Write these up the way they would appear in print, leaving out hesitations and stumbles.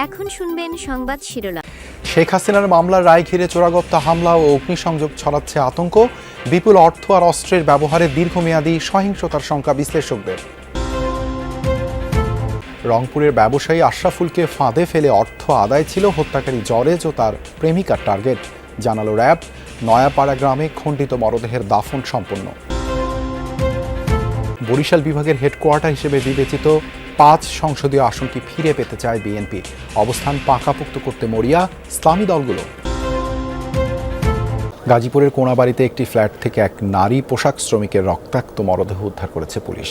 এখন শুনবেন সংবাদ শিরোনাম। শেখ হাসিনার মামলার রায় ঘিরে চোরাগোপ্তা হামলা ও অগ্নিসংযোগ ছড়াচ্ছে আতঙ্ক। বিপুল অর্থ আর অস্ত্রের ব্যবহারে দীর্ঘমেয়াদী সহিংসতার শঙ্কা বিশ্লেষকদের। রংপুরের ব্যবসায়ী আশরাফুলকে ফাঁদে ফেলে অর্থ আদায় ছিল হত্যাকারী জরেজ ও তার প্রেমিকার টার্গেট, জানালো র্যাব। নয়াপাড়া গ্রামে খণ্ডিত মরদেহের দাফন সম্পন্ন। বরিশাল বিভাগের হেডকোয়ার্টার হিসেবে বিবেচিত ৫ সংসদীয় আসনটি ফিরে পেতে চায় বিএনপি। অবস্থান পাকাপোক্ত করতে মরিয়া ইসলামী দলগুলো। গাজীপুরের কোনাবাড়িতে একটি ফ্ল্যাট থেকে এক নারী পোশাক শ্রমিকের রক্তাক্ত মরদেহ উদ্ধার করেছে পুলিশ।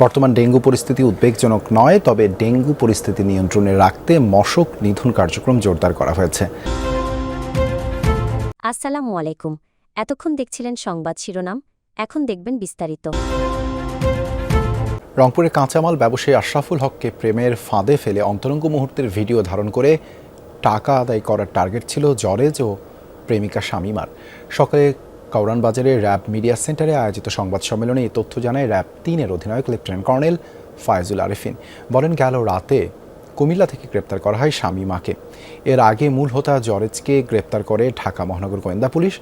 বর্তমান ডেঙ্গু পরিস্থিতি উদ্বেগজনক নয়, তবে ডেঙ্গু পরিস্থিতি নিয়ন্ত্রণে রাখতে মশক নিধন কার্যক্রম জোরদার করা হয়েছে। আসসালামু আলাইকুম। এতক্ষণ দেখছিলেন সংবাদ শিরোনাম, এখন দেখবেন বিস্তারিত। রংপুরের কাঁচামাল ব্যবসায়ী আশরাফুল হককে প্রেমের ফাঁদে ফেলে অন্তরঙ্গ মুহূর্তের ভিডিও ধারণ করে টাকা আদায় করার টার্গেট ছিল জরেজ ও প্রেমিকা শামীমার। সকালে কাউরান বাজারের র্যাব মিডিয়া সেন্টারে আয়োজিত সংবাদ সম্মেলনে এই তথ্য জানায় র্যাব ৩-এর অধিনায়ক লেফটেন্যান্ট কর্নেল ফায়েজুল আরেফিন। বলেন, গেল রাতে কুমিল্লা থেকে গ্রেপ্তার করা হয় শামীমাকে। এর আগে মূল হোতা জরেজকে গ্রেপ্তার করে ঢাকা মহানগর গোয়েন্দা পুলিশ।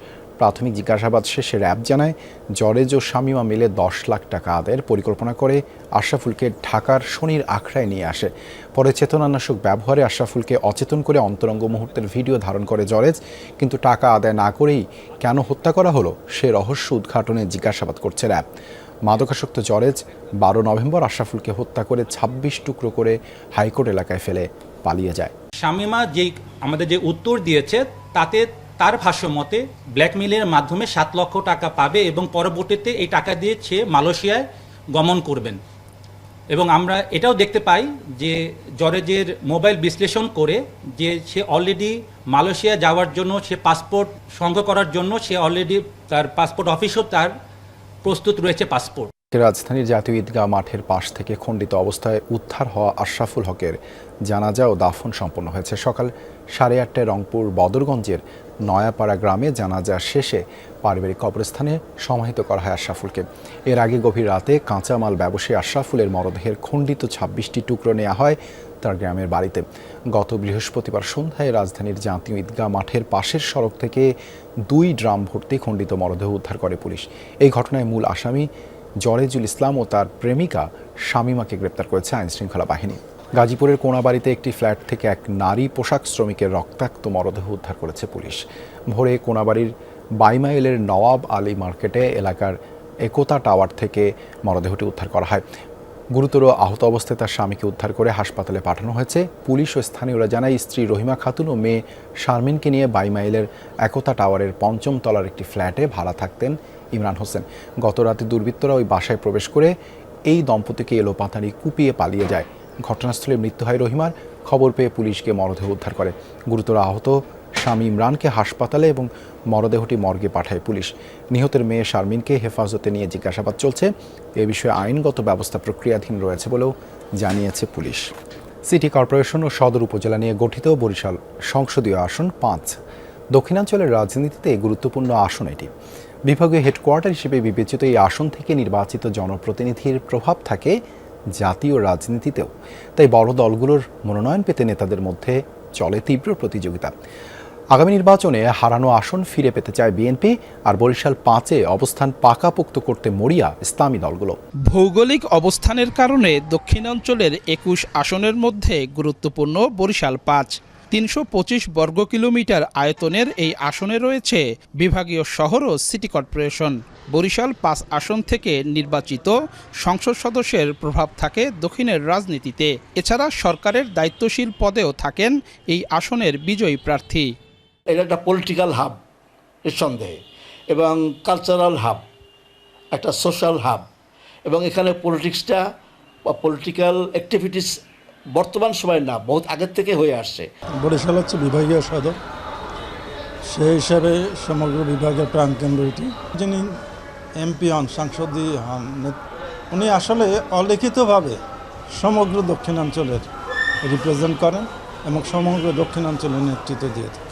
প্রাথমিক জিজ্ঞাসাবাদ শেষে র্যাব জানায়, জরেজ ও শামীমা মিলে ১০ লাখ টাকা আদায়ের পরিকল্পনা করে আশরাফুলকে ঢাকার শনির আখড়ায় নিয়ে আসে। পরে চেতনানাশক ব্যবহারে আশরাফুলকে অচেতন করে অন্তরঙ্গ মুহূর্তের ভিডিও ধারণ করে জরেজ। কিন্তু টাকা আদায় না করেই কেন হত্যা করা হলো সে রহস্য উদ্ঘাটনে জিজ্ঞাসাবাদ করছে র্যাব। মাদকাসক্ত জরেজ ১২ নভেম্বর আশরাফুলকে হত্যা করে ২৬ টুকরো করে হাইকোর্ট এলাকায় ফেলে পালিয়ে যায়। শামীমা আমাদের যে উত্তর দিয়েছে তাতে তার ভাষ্য মতে ব্ল্যাকমেইলের মাধ্যমে ৭ লক্ষ টাকা পাবে এবং পরবর্তীতে এই টাকা দিয়ে সে মালয়েশিয়ায় গমন করবেন। এবং আমরা এটাও দেখতে পাই যে জরেজের মোবাইল বিশ্লেষণ করে যে সে অলরেডি মালয়েশিয়া যাওয়ার জন্য সে পাসপোর্ট সংগ্রহ করার জন্য সে অলরেডি তার পাসপোর্ট অফিসও তার প্রস্তুত রয়েছে পাসপোর্ট। রাজধানীর জাতীয় ঈদগাহ মাঠের পাশ থেকে খণ্ডিত অবস্থায় উদ্ধার হওয়া আশরাফুল হকের জানাজা ও দাফন সম্পন্ন হয়েছে। সকাল 8:30টায় রংপুর বদরগঞ্জের নয়াপাড়া গ্রামে জানাজা শেষে পারিবারিক কবরস্থানে সমাহিত করা হয় আশরাফুলকে। এর আগে গভীর রাতে কাঁচামাল ব্যবসায়ী আশরাফুলের মরদেহের খণ্ডিত ২৬টি টুকরো নেওয়া হয় তার গ্রামের বাড়িতে। গত বৃহস্পতিবার সন্ধ্যায় রাজধানীর জাতীয় ঈদগাহ মাঠের পাশের সড়ক থেকে ২ ড্রাম ভর্তি খণ্ডিত মরদেহ উদ্ধার করে পুলিশ। এই ঘটনায় মূল আসামি জরেজুল ইসলাম ও তার প্রেমিকা শামীমাকে গ্রেপ্তার করেছে আইনশৃঙ্খলা বাহিনী। গাজীপুরের কোনাবাড়িতে একটি ফ্ল্যাট থেকে এক নারী পোশাক শ্রমিকের রক্তাক্ত মরদেহ উদ্ধার করেছে পুলিশ। ভোরে কোনাবাড়ির বাইমাইলের নওয়াব আলী মার্কেটে এলাকার একতা টাওয়ার থেকে মরদেহটি উদ্ধার করা হয়। গুরুতর আহত অবস্থায় তার স্বামীকে উদ্ধার করে হাসপাতালে পাঠানো হয়েছে। পুলিশ ও স্থানীয়রা জানায়, স্ত্রী রহিমা খাতুন ও মেয়ে শারমিনকে নিয়ে বাইমাইলের একতা টাওয়ারের ৫ম তলার একটি ফ্ল্যাটে ভাড়া থাকতেন ইমরান হোসেন। গত রাতে দুর্বৃত্তরা ওই বাসায় প্রবেশ করে এই দম্পতিকে এলোপাতাড়ি কুপিয়ে পালিয়ে যায়। ঘটনাস্থলে মৃত্যু হয় রহিমার। খবর পেয়ে পুলিশকে মরদেহ উদ্ধার করে। গুরুতর আহত স্বামী ইমরানকে হাসপাতালে এবং মরদেহটি মর্গে পাঠায় পুলিশ। নিহতের মেয়ে শারমিনকে হেফাজতে নিয়ে জিজ্ঞাসাবাদ চলছে। এ বিষয়ে আইনগত ব্যবস্থা প্রক্রিয়াধীন রয়েছে বলেও জানিয়েছে পুলিশ। সিটি কর্পোরেশন ও সদর উপজেলা নিয়ে গঠিত বরিশাল সংসদীয় আসন ৫ দক্ষিণাঞ্চলের রাজনীতিতে গুরুত্বপূর্ণ আসন এটি। বিভাগীয় হেডকোয়ার্টার হিসেবে বিবেচিত এই আসন থেকে নির্বাচিত জনপ্রতিনিধির প্রভাব থাকে জাতীয় রাজনীতিতেও। তাই বড় দলগুলোর মনোনয়ন পেতে নেতাদের মধ্যে চলে তীব্র প্রতিযোগিতা। আগামী নির্বাচনে হারানো আসন ফিরে পেতে চায় বিএনপি, আর বরিশাল ৫-এ অবস্থান পাকাপোক্ত করতে মরিয়া ইসলামী দলগুলো। ভৌগোলিক অবস্থানের কারণে দক্ষিণাঞ্চলের ২১ আসনের মধ্যে গুরুত্বপূর্ণ বরিশাল ৫। ৩২৫ বর্গ কিলোমিটার আয়তনের এই আসনে রয়েছে বিভাগীয় শহর ও সিটি কর্পোরেশন। বরিশাল ৫ আসন থেকে নির্বাচিত সংসদ সদস্যের প্রভাব থাকে দক্ষিণের রাজনীতিতে। এছাড়া সরকারের দায়িত্বশীল পদেও থাকেন এই আসনের বিজয়ী প্রার্থী। এটা একটা পলিটিক্যাল হাব নিঃসন্দেহে, এবং কালচারাল হাব, একটা সোশ্যাল হাব, এবং এখানে পলিটিক্সটা বা পলিটিক্যাল অ্যাক্টিভিটিস বর্তমান সময় না, বহুত আগের থেকে হয়ে আসছে। বরিশাল হচ্ছে বিভাগীয় সদর, সেই হিসাবে সমগ্র বিভাগের প্রাণকেন্দ্র এটি। যিনি এমপি হন, সাংসদী হন, উনি আসলে অলিখিতভাবে সমগ্র দক্ষিণাঞ্চলের রিপ্রেজেন্ট করেন এবং সমগ্র দক্ষিণাঞ্চলের নেতৃত্ব দিয়ে থাকেন।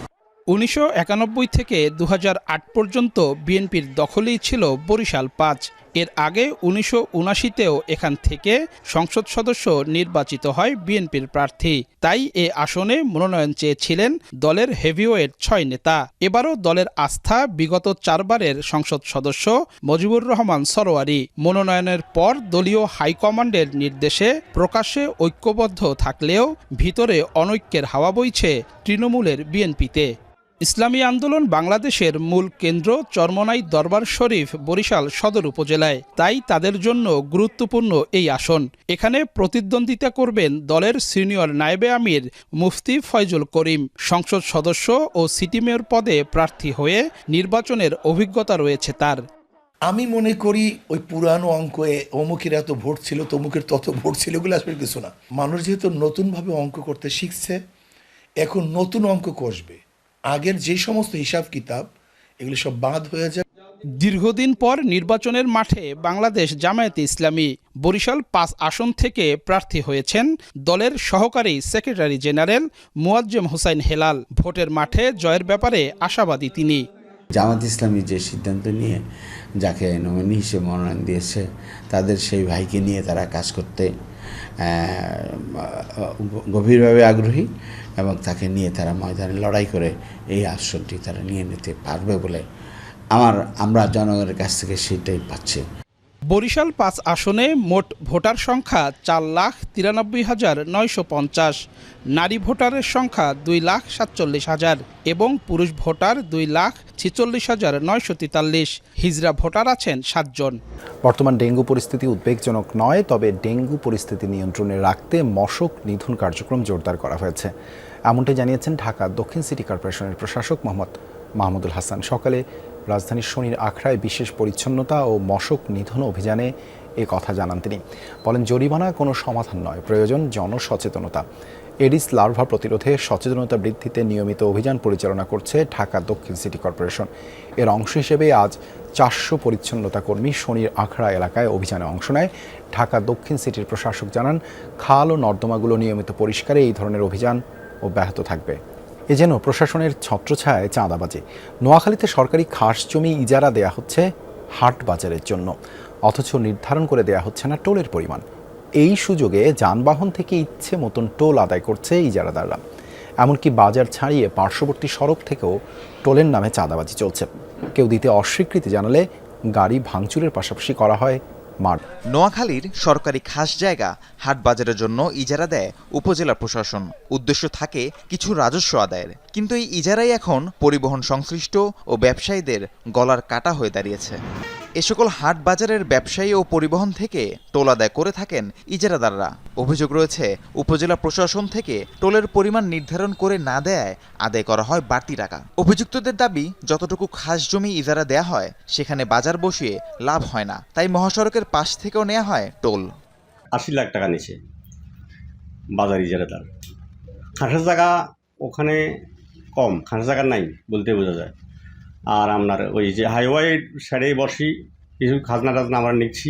১৯৯১ থেকে ২০০৮ পর্যন্ত বিএনপির দখলেই ছিল বরিশাল ৫। এর আগে 1979তেও এখান থেকে সংসদ সদস্য নির্বাচিত হয় বিএনপির প্রার্থী। তাই এ আসনে মনোনয়ন চেয়েছিলেন দলের হেভিওয়েট 6 নেতা। এবারও দলের আস্থা বিগত 4 বারের সংসদ সদস্য মজিবুর রহমান সরোয়ারি। মনোনয়নের পর দলীয় হাইকমান্ডের নির্দেশে প্রকাশ্যে ঐক্যবদ্ধ থাকলেও ভিতরে অনৈক্যের হাওয়া বইছে তৃণমূলের বিএনপিতে। ইসলামী আন্দোলন বাংলাদেশের মূল কেন্দ্র চরমোনাই দরবার শরীফ বরিশাল সদর উপজেলায়, তাই তাদের জন্য গুরুত্বপূর্ণ এই আসন। এখানে প্রতিদ্বন্দ্বিতা করবেন দলের সিনিয়র নায়েবে আমির মুফতি ফয়জুল করিম। সংসদ সদস্য ও সিটি মেয়র পদে প্রার্থী হয়ে নির্বাচনের অভিজ্ঞতা রয়েছে তার। আমি মনে করি ওই পুরানো অঙ্কে অমুকের এত ভোট ছিল, তমুকের তত ভোট ছিল, এগুলো আসলে কিছু না। মানুষ যেহেতু নতুনভাবে অঙ্ক করতে শিখছে, এখন নতুন অঙ্ক কষবে। আগের যে সমস্ত হিসাব কিতাব এগুলো সব বাদ হয়ে যাবে। দীর্ঘদিন পর নির্বাচনের মাঠে বাংলাদেশ জামায়াতে ইসলামী। বরিশাল 5 আসন থেকে প্রার্থী হয়েছেন দলের সহকারী সেক্রেটারি জেনারেল মুয়াজ্জেম হোসাইন হেলাল। ভোটের মাঠে জয়ের ব্যাপারে আশাবাদী তিনি। জামাত ইসলামী যে সিদ্ধান্ত নিয়ে যাকে নমিনি হিসেবে মনোনয়ন দিয়েছে, তাদের সেই ভাইকে নিয়ে তারা কাজ করতে গভীরভাবে আগ্রহী এবং তাকে নিয়ে তারা ময়দানে লড়াই করে এই আসনটি তারা নিয়ে নিতে পারবে বলে আমরা জনগণের কাছ থেকে সেটাই পাচ্ছি। বরিশাল 5 আসনে মোট ভোটার সংখ্যা 4,93,950, নারী ভোটারের সংখ্যা 2,47,000 এবং পুরুষ ভোটার 2,46,943। হিজড়া ভোটার আছেন 7 জন। বর্তমান ডেঙ্গু পরিস্থিতি উদ্বেগজনক নয়, তবে ডেঙ্গু পরিস্থিতি নিয়ন্ত্রণে রাখতে মশক নিধন কার্যক্রম জোরদার করা হয়েছে, এমনটাই জানিয়েছেন ঢাকা দক্ষিণ সিটি কর্পোরেশনের প্রশাসক মোহাম্মদ মাহমুদুল হাসান। সকালে রাজধানীর শনির আখড়ায় বিশেষ পরিচ্ছন্নতা ও মশক নিধন অভিযানে এ কথা জানান তিনি। বলেন, জরিমানা কোনো সমাধান নয়, প্রয়োজন জনসচেতনতা। এডিস লার্ভা প্রতিরোধে সচেতনতা বৃদ্ধিতে নিয়মিত অভিযান পরিচালনা করছে ঢাকা দক্ষিণ সিটি কর্পোরেশন। এর অংশ হিসেবে আজ 400 পরিচ্ছন্নতা কর্মী শনির আখড়া এলাকায় অভিযানে অংশ নেয়। ঢাকা দক্ষিণ সিটির প্রশাসক জানান, খাল ও নর্দমাগুলো নিয়মিত পরিষ্কারে এই ধরনের অভিযান অব্যাহত থাকবে। এ যেন প্রশাসনের ছত্রছায়ায় চাঁদাবাজি। নোয়াখালীতে সরকারি খাস জমি ইজারা দেয়া হচ্ছে হাট বাজারের জন্য, অথচ নির্ধারণ করে দেয়া হচ্ছে না টোলের পরিমাণ। এই সুযোগে যানবাহন থেকে ইচ্ছে মতন টোল আদায় করছে ইজারাদাররা। এমনকি বাজার ছাড়িয়ে পার্শ্ববর্তী সড়ক থেকেও টোলের নামে চাঁদাবাজি চলছে। কেউ দিতে অস্বীকৃতি জানালে গাড়ি ভাঙচুরের পাশাপাশি করা হয় মার। নোয়াখালীর সরকারি খাস জায়গা হাট বাজারের জন্য ইজারা দেয় উপজেলা প্রশাসন। উদ্দেশ্য থাকে কিছু রাজস্ব আদায়ের, কিন্তু এই ইজারাই এখন পরিবহন সংশ্লিষ্ট ও ব্যবসায়ীদের গলার কাটা হয়ে দাঁড়িয়েছে। এ সকল হাট বাজারের ব্যবসায়ী ও পরিবহন থেকে টোল আদায় করে থাকেন ইজারাদাররা। অভিযোগ রয়েছে, উপজেলা প্রশাসন থেকে টোলের পরিমাণ নির্ধারণ করে না দেয়ায় আদায় করা হয় বাড়তি টাকা। অভিযুক্তদের দাবি, যতটুকু খাস জমি ইজারা দেয়া হয় সেখানে বাজার বসিয়ে লাভ হয় না, তাই মহাসড়কের পাশ থেকেও নেওয়া হয় টোল। 80 লাখ টাকা নিছে বাজার ইজারাদার। খাসের জায়গা ওখানে কম, খাসের জায়গা নাই বলতে বোঝা যায়। আর আপনার ওই যে হাইওয়ে সাইডে বসি কিছু খাজনা টাজনা আমরা নিচ্ছি,